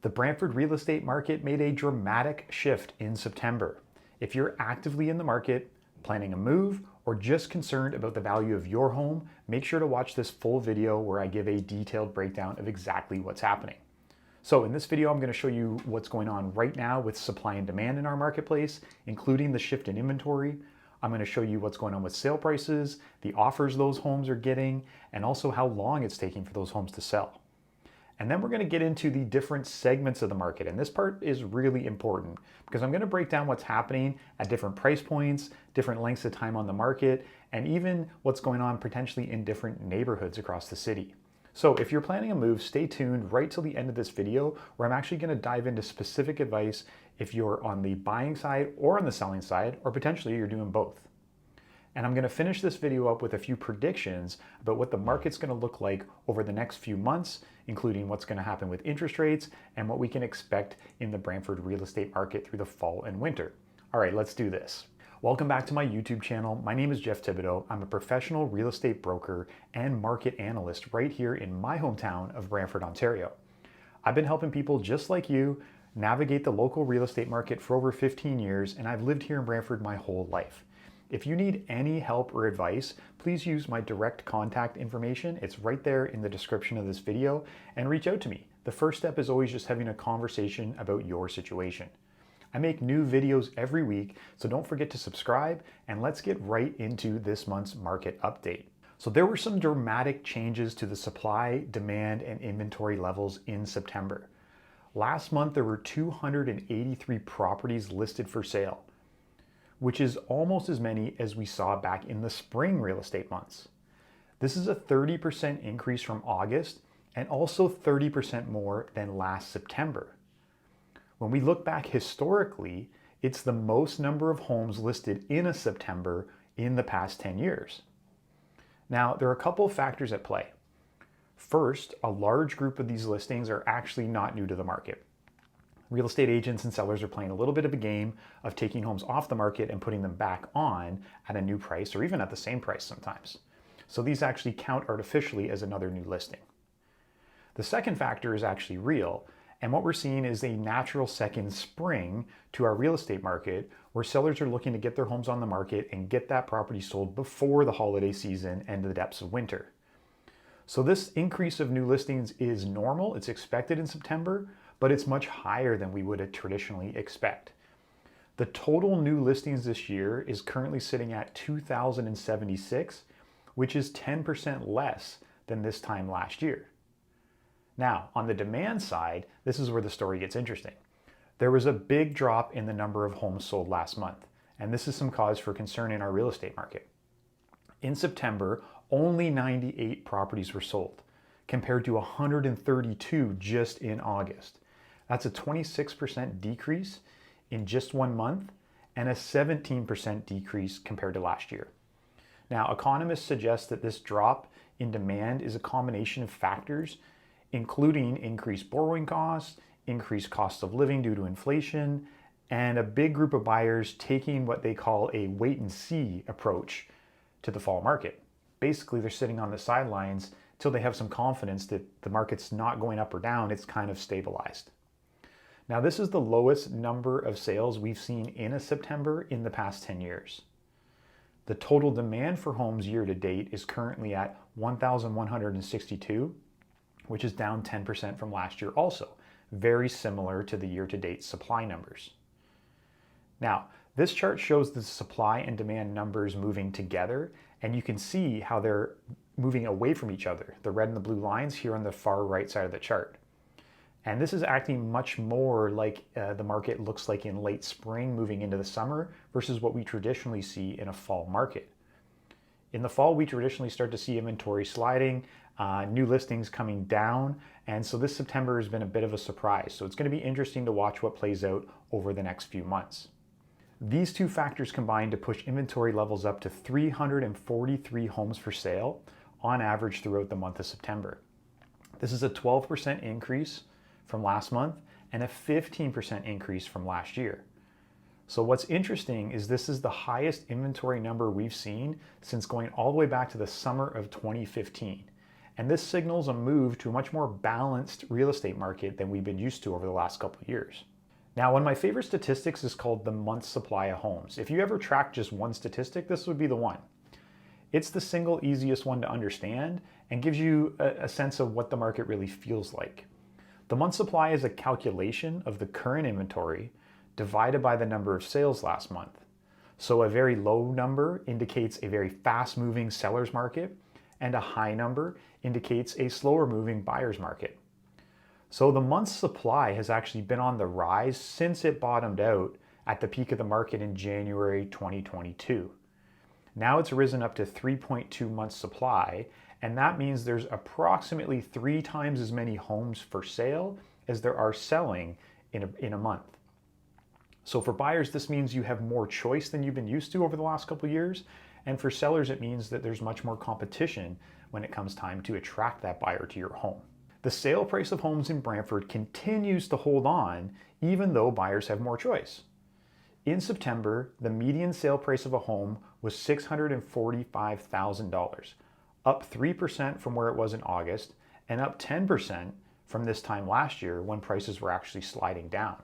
The Brantford real estate market made a dramatic shift in September. If you're actively in the market, planning a move, or just concerned about the value of your home, make sure to watch this full video where I give a detailed breakdown of exactly what's happening. So in this video, I'm going to show you what's going on right now with supply and demand in our marketplace, including the shift in inventory. I'm going to show you what's going on with sale prices, the offers those homes are getting, and also how long it's taking for those homes to sell. And then we're going to get into the different segments of the market. And this part is really important because I'm going to break down what's happening at different price points, different lengths of time on the market, and even what's going on potentially in different neighborhoods across the city. So if you're planning a move, stay tuned right till the end of this video where I'm actually going to dive into specific advice if you're on the buying side or on the selling side, or potentially you're doing both. And I'm going to finish this video up with a few predictions about what the market's going to look like over the next few months, including what's going to happen with interest rates and what we can expect in the Brantford real estate market through the fall and winter. All right, let's do this. Welcome back to my YouTube channel. My name is Jeff Thibodeau. I'm a professional real estate broker and market analyst right here in my hometown of Brantford, Ontario. I've been helping people just like you navigate the local real estate market for over 15 years, and I've lived here in Brantford my whole life. If you need any help or advice, please use my direct contact information. It's right there in the description of this video, and reach out to me. The first step is always just having a conversation about your situation. I make new videos every week, so don't forget to subscribe, and let's get right into this month's market update. So there were some dramatic changes to the supply, demand, and inventory levels in September. Last month, there were 283 properties listed for sale, which is almost as many as we saw back in the spring real estate months. This is a 30% increase from August and also 30% more than last September. When we look back historically, it's the most number of homes listed in a September in the past 10 years. Now, there are a couple of factors at play. First, a large group of these listings are actually not new to the market. Real estate agents and sellers are playing a little bit of a game of taking homes off the market and putting them back on at a new price or even at the same price sometimes. So these actually count artificially as another new listing. The second factor is actually real, and what we're seeing is a natural second spring to our real estate market where sellers are looking to get their homes on the market and get that property sold before the holiday season and the depths of winter. So this increase of new listings is normal, it's expected in September, but it's much higher than we would traditionally expect. The total new listings this year is currently sitting at 2,076, which is 10% less than this time last year. Now, on the demand side, this is where the story gets interesting. There was a big drop in the number of homes sold last month, and this is some cause for concern in our real estate market. In September, only 98 properties were sold, compared to 132 just in August. That's a 26% decrease in just 1 month and a 17% decrease compared to last year. Now, economists suggest that this drop in demand is a combination of factors, including increased borrowing costs, increased cost of living due to inflation, and a big group of buyers taking what they call a wait-and-see approach to the fall market. Basically, they're sitting on the sidelines till they have some confidence that the market's not going up or down, it's kind of stabilized. Now, this is the lowest number of sales we've seen in a September in the past 10 years. The total demand for homes year to date is currently at 1,162, which is down 10% from last year also, very similar to the year to date supply numbers. Now, this chart shows the supply and demand numbers moving together, and you can see how they're moving away from each other, the red and the blue lines here on the far right side of the chart. And this is acting much more like the market looks like in late spring moving into the summer versus what we traditionally see in a fall market. In the fall, we traditionally start to see inventory sliding, new listings coming down, and so this September has been a bit of a surprise. So it's going to be interesting to watch what plays out over the next few months. These two factors combine to push inventory levels up to 343 homes for sale on average throughout the month of September. This is a 12% increase from last month and a 15% increase from last year. So what's interesting is this is the highest inventory number we've seen since going all the way back to the summer of 2015. And this signals a move to a much more balanced real estate market than we've been used to over the last couple of years. Now, one of my favorite statistics is called the month's supply of homes. If you ever track just one statistic, this would be the one. It's the single easiest one to understand and gives you a sense of what the market really feels like. The month's supply is a calculation of the current inventory divided by the number of sales last month. So a very low number indicates a very fast-moving seller's market, and a high number indicates a slower-moving buyer's market. So the month's supply has actually been on the rise since it bottomed out at the peak of the market in January 2022. Now it's risen up to 3.2 months supply, and that means there's approximately 3 times as many homes for sale as there are selling in a month. So for buyers, this means you have more choice than you've been used to over the last couple of years. And for sellers, it means that there's much more competition when it comes time to attract that buyer to your home. The sale price of homes in Brantford continues to hold on, even though buyers have more choice. In September, the median sale price of a home was $645,000, up 3% from where it was in August, and up 10% from this time last year when prices were actually sliding down.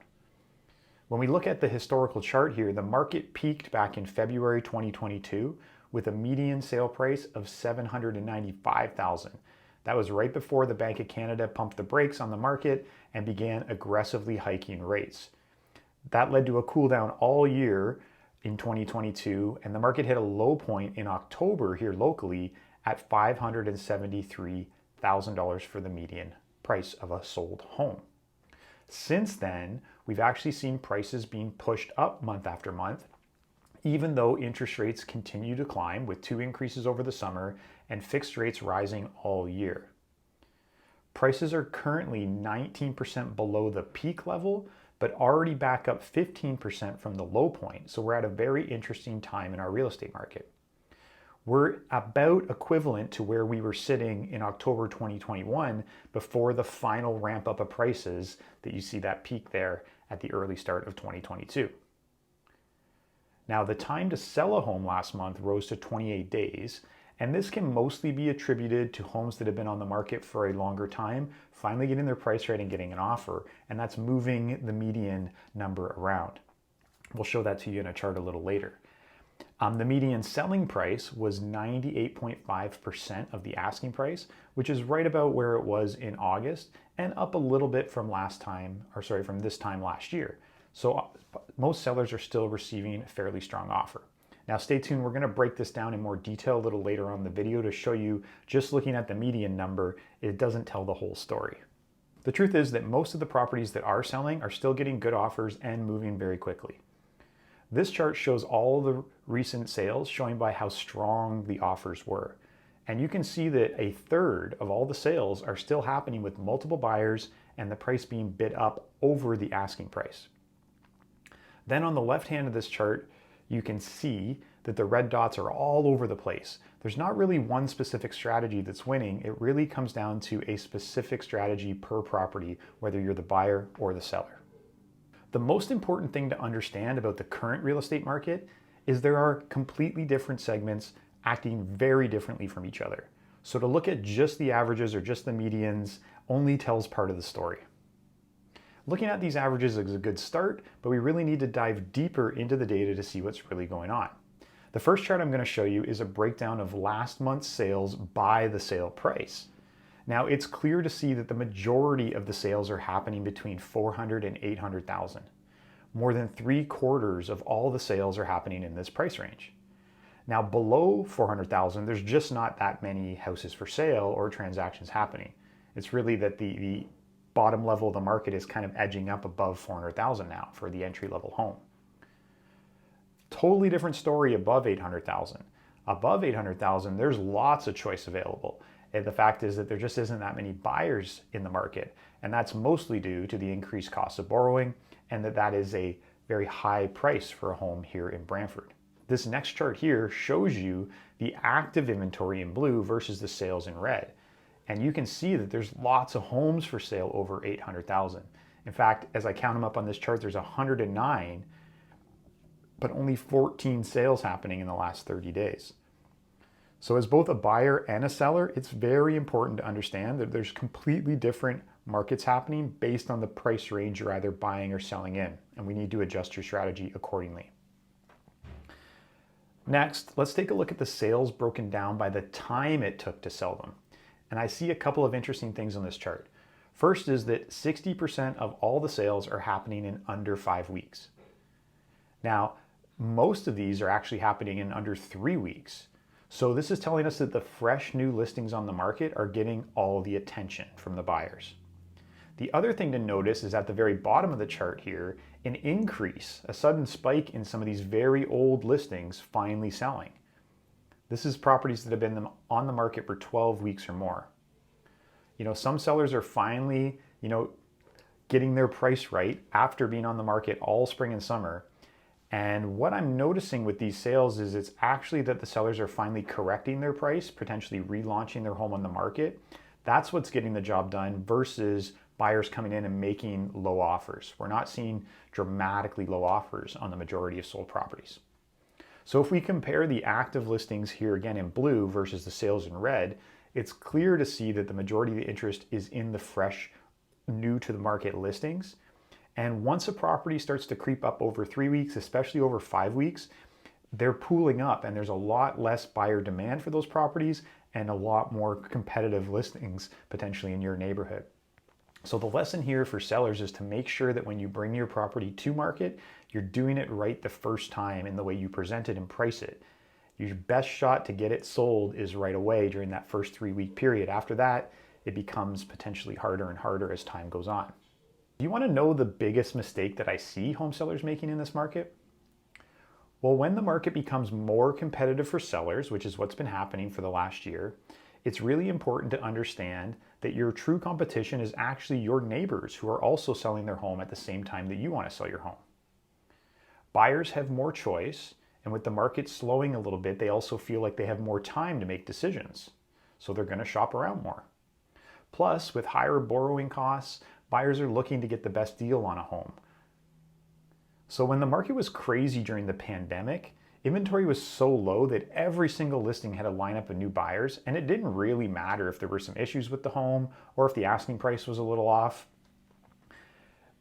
When we look at the historical chart here, the market peaked back in February 2022 with a median sale price of $795,000. That was right before the Bank of Canada pumped the brakes on the market and began aggressively hiking rates. That led to a cool down all year in 2022, and the market hit a low point in October here locally at $573,000 for the median price of a sold home. Since then, we've actually seen prices being pushed up month after month, even though interest rates continue to climb with 2 increases over the summer and fixed rates rising all year. Prices are currently 19% below the peak level, but already back up 15% from the low point. So we're at a very interesting time in our real estate market. We're about equivalent to where we were sitting in October 2021 before the final ramp up of prices that you see that peak there at the early start of 2022. Now, the time to sell a home last month rose to 28 days, and this can mostly be attributed to homes that have been on the market for a longer time, finally getting their price right and getting an offer, and that's moving the median number around. We'll show that to you in a chart a little later. The median selling price was 98.5% of the asking price, which is right about where it was in August and up a little bit from from this time last year. So most sellers are still receiving a fairly strong offer. Now stay tuned, we're going to break this down in more detail a little later on in the video to show you just looking at the median number, it doesn't tell the whole story. The truth is that most of the properties that are selling are still getting good offers and moving very quickly. This chart shows all the recent sales showing by how strong the offers were. And you can see that 1/3 of all the sales are still happening with multiple buyers and the price being bid up over the asking price. Then on the left hand of this chart, you can see that the red dots are all over the place. There's not really one specific strategy that's winning. It really comes down to a specific strategy per property, whether you're the buyer or the seller. The most important thing to understand about the current real estate market is there are completely different segments acting very differently from each other. So to look at just the averages or just the medians only tells part of the story. Looking at these averages is a good start, but we really need to dive deeper into the data to see what's really going on. The first chart I'm going to show you is a breakdown of last month's sales by the sale price. Now it's clear to see that the majority of the sales are happening between 400 and 800,000. More than 3/4 of all the sales are happening in this price range. Now below 400,000, there's just not that many houses for sale or transactions happening. It's really that the bottom level of the market is kind of edging up above 400,000 now for the entry-level home. Totally different story above 800,000. Above 800,000, there's lots of choice available. And the fact is that there just isn't that many buyers in the market. And that's mostly due to the increased cost of borrowing and that is a very high price for a home here in Brantford. This next chart here shows you the active inventory in blue versus the sales in red. And you can see that there's lots of homes for sale over 800,000. In fact, as I count them up on this chart, there's 109, but only 14 sales happening in the last 30 days. So as both a buyer and a seller, it's very important to understand that there's completely different markets happening based on the price range you're either buying or selling in, and we need to adjust your strategy accordingly. Next, let's take a look at the sales broken down by the time it took to sell them. And I see a couple of interesting things on this chart. First is that 60% of all the sales are happening in under 5 weeks. Now, most of these are actually happening in under 3 weeks. So this is telling us that the fresh new listings on the market are getting all the attention from the buyers. The other thing to notice is at the very bottom of the chart here, an increase, a sudden spike in some of these very old listings finally selling. This is properties that have been on the market for 12 weeks or more. Some sellers are finally, getting their price right after being on the market all spring and summer. And what I'm noticing with these sales is it's actually that the sellers are finally correcting their price, potentially relaunching their home on the market. That's what's getting the job done versus buyers coming in and making low offers. We're not seeing dramatically low offers on the majority of sold properties. So if we compare the active listings here again in blue versus the sales in red, it's clear to see that the majority of the interest is in the fresh, new to the market listings. And once a property starts to creep up over 3 weeks, especially over 5 weeks, they're pooling up and there's a lot less buyer demand for those properties and a lot more competitive listings potentially in your neighborhood. So the lesson here for sellers is to make sure that when you bring your property to market, you're doing it right the first time in the way you present it and price it. Your best shot to get it sold is right away during that first 3-week period. After that, it becomes potentially harder and harder as time goes on. Do you want to know the biggest mistake that I see home sellers making in this market? Well, when the market becomes more competitive for sellers, which is what's been happening for the last year, it's really important to understand that your true competition is actually your neighbors who are also selling their home at the same time that you want to sell your home. Buyers have more choice, and with the market slowing a little bit, they also feel like they have more time to make decisions. So they're going to shop around more. Plus, with higher borrowing costs, buyers are looking to get the best deal on a home. So when the market was crazy during the pandemic, inventory was so low that every single listing had a lineup of new buyers, and it didn't really matter if there were some issues with the home or if the asking price was a little off.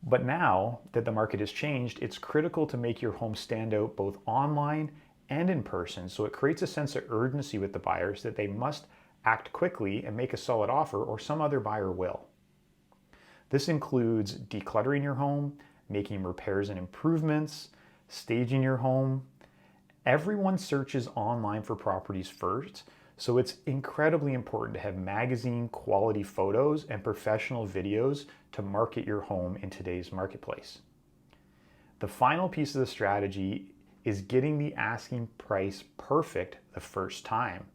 But now that the market has changed, it's critical to make your home stand out both online and in person, so it creates a sense of urgency with the buyers that they must act quickly and make a solid offer or some other buyer will. This includes decluttering your home, making repairs and improvements, staging your home. Everyone searches online for properties first, so it's incredibly important to have magazine quality photos and professional videos to market your home in today's marketplace. The final piece of the strategy is getting the asking price perfect the first time.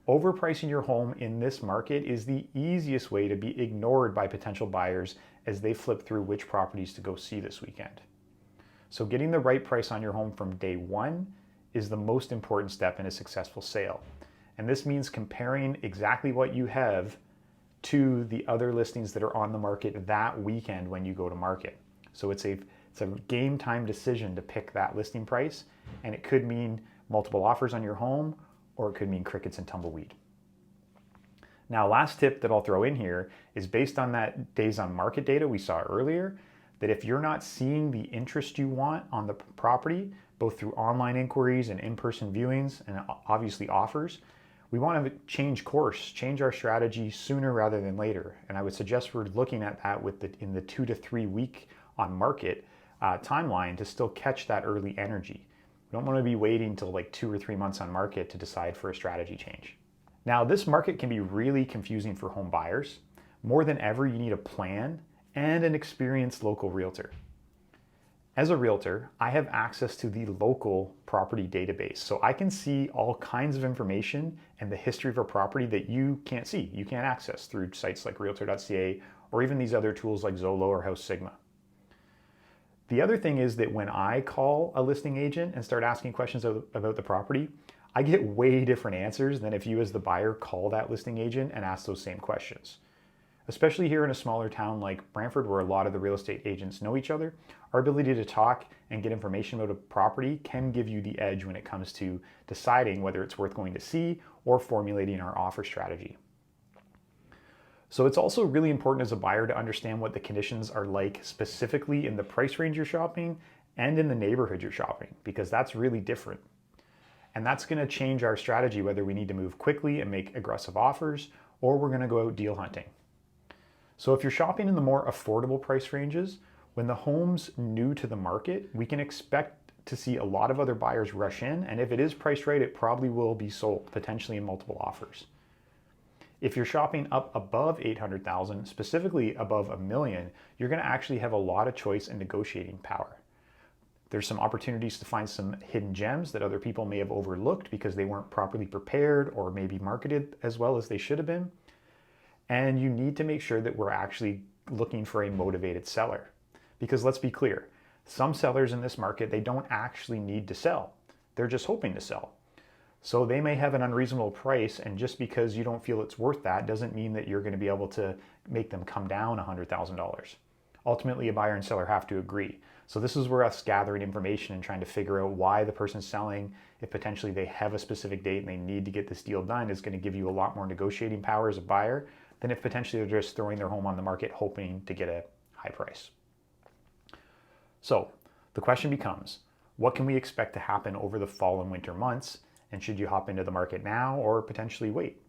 Overpricing your home in this market is the easiest way to be ignored by potential buyers as they flip through which properties to go see this weekend. So getting the right price on your home from day one is the most important step in a successful sale. And this means comparing exactly what you have to the other listings that are on the market that weekend when you go to market. So it's a game time decision to pick that listing price, and it could mean multiple offers on your home, or it could mean crickets and tumbleweed. Now, last tip that I'll throw in here is based on that days on market data we saw earlier, that if you're not seeing the interest you want on the property, both through online inquiries and in-person viewings and obviously offers, we want to change course, change our strategy sooner rather than later. And I would suggest we're looking at that in the 2 to 3 week on market timeline to still catch that early energy. We don't want to be waiting till like 2 or 3 months on market to decide for a strategy change. Now, this market can be really confusing for home buyers. More than ever, you need a plan and an experienced local realtor. As a realtor, I have access to the local property database, so I can see all kinds of information and the history of a property that you can't see, you can't access through sites like realtor.ca or even these other tools like Zillow or House Sigma. The other thing is that when I call a listing agent and start asking questions about the property, I get way different answers than if you as the buyer call that listing agent and ask those same questions. Especially here in a smaller town like Brantford, where a lot of the real estate agents know each other, our ability to talk and get information about a property can give you the edge when it comes to deciding whether it's worth going to see or formulating our offer strategy. So it's also really important as a buyer to understand what the conditions are like specifically in the price range you're shopping and in the neighborhood you're shopping, because that's really different. And that's going to change our strategy, whether we need to move quickly and make aggressive offers or we're going to go out deal hunting. So if you're shopping in the more affordable price ranges, when the home's new to the market, we can expect to see a lot of other buyers rush in, and if it is priced right, it probably will be sold, potentially in multiple offers. If you're shopping up above 800,000, specifically above $1 million, you're going to actually have a lot of choice and negotiating power. There's some opportunities to find some hidden gems that other people may have overlooked because they weren't properly prepared or maybe marketed as well as they should have been. And you need to make sure that we're actually looking for a motivated seller. Because let's be clear, some sellers in this market, they don't actually need to sell. They're just hoping to sell. So they may have an unreasonable price, and just because you don't feel it's worth that doesn't mean that you're going to be able to make them come down $100,000. Ultimately, a buyer and seller have to agree. So this is where us gathering information and trying to figure out why the person's selling, if potentially they have a specific date and they need to get this deal done, is going to give you a lot more negotiating power as a buyer than if potentially they're just throwing their home on the market hoping to get a high price. So the question becomes, what can we expect to happen over the fall and winter months? And should you hop into the market now or potentially wait?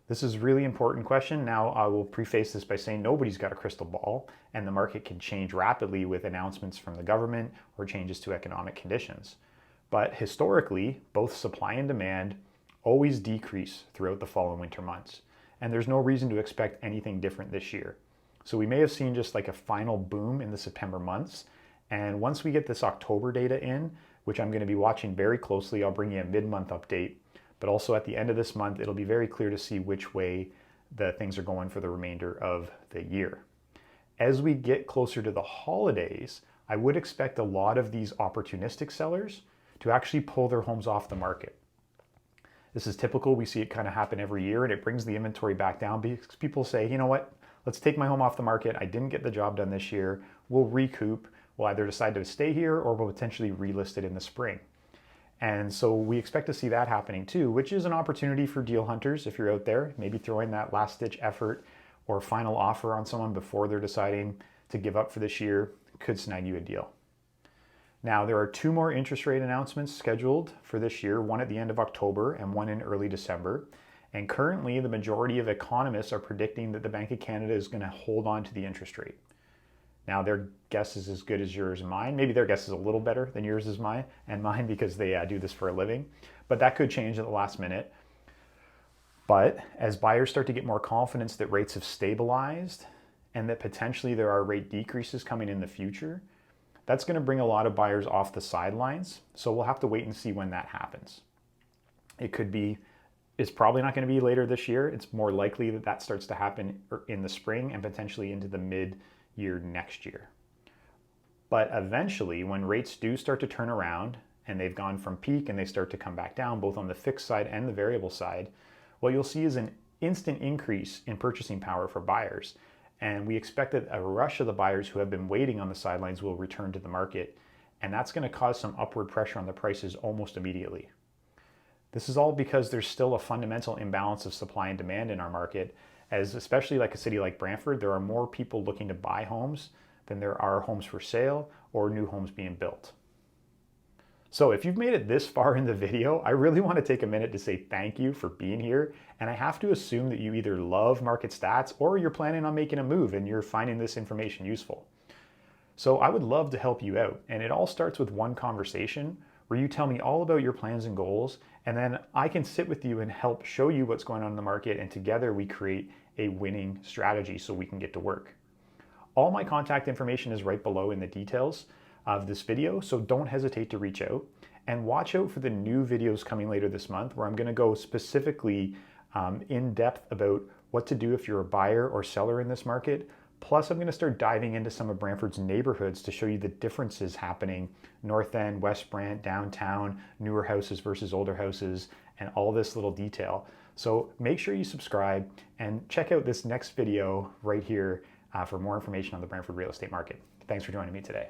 This is a really important question. Now, I will preface this by saying nobody's got a crystal ball, and the market can change rapidly with announcements from the government or changes to economic conditions. But historically, both supply and demand always decrease throughout the fall and winter months. And there's no reason to expect anything different this year. So we may have seen just like a final boom in the September months. And once we get this October data in, which I'm going to be watching very closely, I'll bring you a mid-month update. But also at the end of this month, it'll be very clear to see which way the things are going for the remainder of the year. As we get closer to the holidays, I would expect a lot of these opportunistic sellers to actually pull their homes off the market. This is typical. We see it kind of happen every year, and it brings the inventory back down because people say, you know what, let's take my home off the market. I didn't get the job done this year. We'll recoup. We'll either decide to stay here or we'll potentially relist it in the spring. And so we expect to see that happening too, which is an opportunity for deal hunters if you're out there, maybe throwing that last ditch effort or final offer on someone before they're deciding to give up for this year could snag you a deal. Now, there are 2 more interest rate announcements scheduled for this year, one at the end of October and one in early December. And currently, the majority of economists are predicting that the Bank of Canada is going to hold on to the interest rate. Now, their guess is as good as yours and mine. Maybe their guess is a little better than yours is mine because they do this for a living. But that could change at the last minute. But as buyers start to get more confidence that rates have stabilized and that potentially there are rate decreases coming in the future, that's going to bring a lot of buyers off the sidelines. So we'll have to wait and see when that happens. It's probably not going to be later this year. It's more likely that that starts to happen in the spring and potentially into the mid-year next year. But eventually, when rates do start to turn around and they've gone from peak and they start to come back down, both on the fixed side and the variable side, what you'll see is an instant increase in purchasing power for buyers. And we expect that a rush of the buyers who have been waiting on the sidelines will return to the market. And that's going to cause some upward pressure on the prices almost immediately. This is all because there's still a fundamental imbalance of supply and demand in our market, as especially like a city like Brantford, there are more people looking to buy homes than there are homes for sale or new homes being built. So if you've made it this far in the video, I really want to take a minute to say thank you for being here. And I have to assume that you either love market stats or you're planning on making a move and you're finding this information useful. So I would love to help you out. And it all starts with one conversation where you tell me all about your plans and goals, and then I can sit with you and help show you what's going on in the market, and together we create a winning strategy so we can get to work. All my contact information is right below in the details of this video, so don't hesitate to reach out. And watch out for the new videos coming later this month where I'm going to go specifically in depth about what to do if you're a buyer or seller in this market. Plus, I'm going to start diving into some of Brantford's neighborhoods to show you the differences happening North End, West Brant, downtown, newer houses versus older houses, and all this little detail. So make sure you subscribe and check out this next video right here for more information on the Brantford real estate market. Thanks for joining me today.